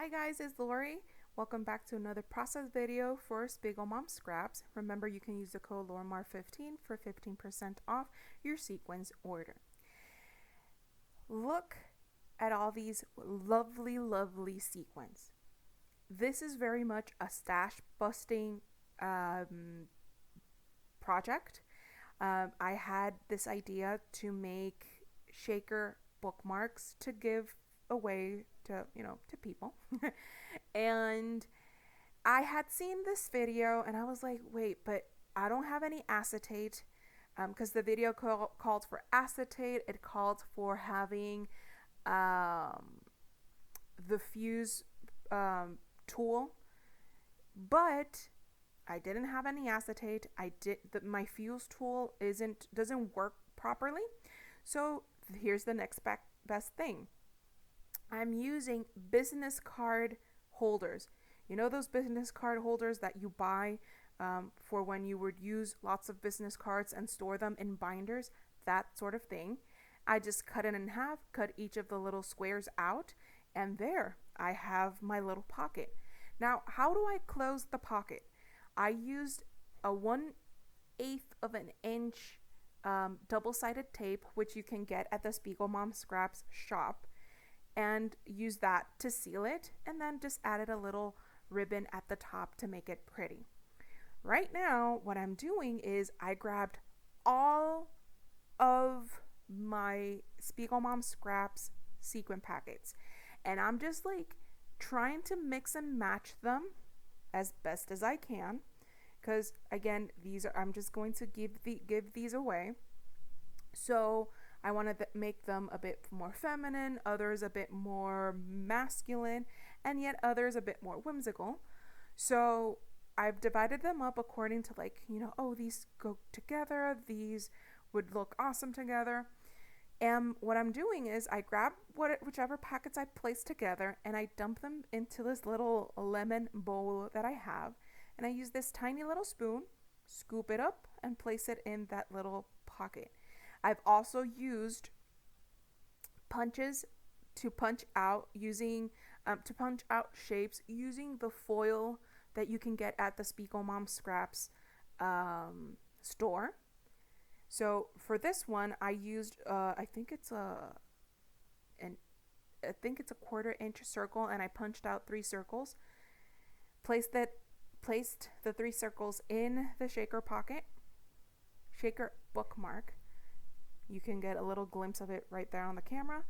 Hi guys, it's Lori. Welcome back to another process video for Spiegel Mom Scraps. Remember, you can use the code Lorimar15 for 15% off your Sequins order. Look at all these lovely sequins. This is very much a stash busting project. I had this idea to make shaker bookmarks to give away to people and I had seen this video and I was like, wait, but I don't have any acetate, because the video called for acetate. It called for having the fuse tool, but I didn't have any acetate. My fuse tool doesn't work properly. So here's the next best thing. I'm using business card holders. You know those business card holders that you buy for when you would use lots of business cards and store them in binders, that sort of thing. I just cut it in half, cut each of the little squares out, and there I have my little pocket. Now, how do I close the pocket? I used a 1/8 of an inch double-sided tape, which you can get at the Spiegel Mom Scraps shop, and use that to seal it, and then just added a little ribbon at the top to make it pretty. Right now, what I'm doing is I grabbed all of my Spiegel Mom Scraps sequin packets, and I'm just like trying to mix and match them as best as I can, because again, I'm just going to give these away. So I want to make them a bit more feminine, others a bit more masculine, and yet others a bit more whimsical. So I've divided them up according to these go together, these would look awesome together. And what I'm doing is I grab whichever packets I place together and I dump them into this little lemon bowl that I have. And I use this tiny little spoon, scoop it up, and place it in that little pocket. I've also used punches to punch out shapes using the foil that you can get at the Spiegel Mom Scraps store. So for this one, I used I think it's a 1/4 inch circle, and I punched out 3 circles. Placed the 3 circles in the shaker bookmark. You can get a little glimpse of it right there on the camera.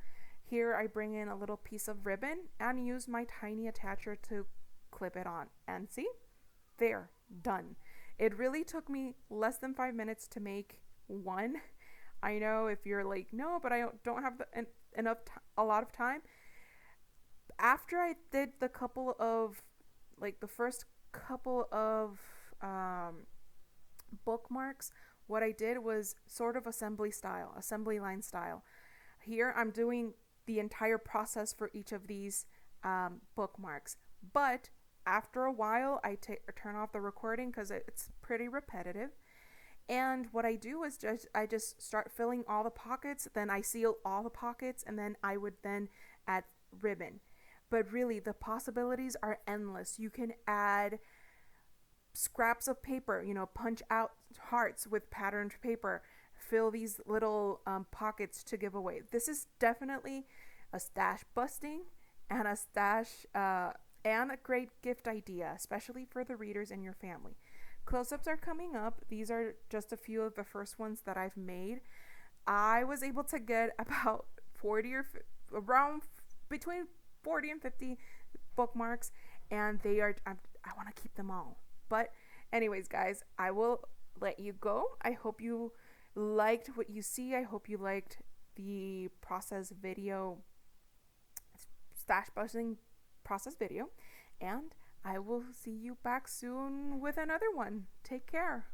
Here I bring in a little piece of ribbon and use my tiny attacher to clip it on. And see? There, done. It really took me less than 5 minutes to make one. I know if you're like, no, but I don't have a lot of time. After I did the first couple of bookmarks, what I did was sort of assembly line style. Here I'm doing the entire process for each of these bookmarks. But after a while, I turn off the recording because it's pretty repetitive. And what I do is I just start filling all the pockets, then I seal all the pockets, and then I would then add ribbon. But really, the possibilities are endless. You can add scraps of paper, punch out hearts with patterned paper, fill these little pockets to give away. This is definitely a stash busting and a great gift idea, especially for the readers in your family. Close-ups are coming up. These are just a few of the first ones that I've made. I was able to get about between 40 and 50 bookmarks, and I want to keep them all. But anyways, guys, I will let you go. I hope you liked what you see. I hope you liked the stash busting process video, and I will see you back soon with another one. Take care.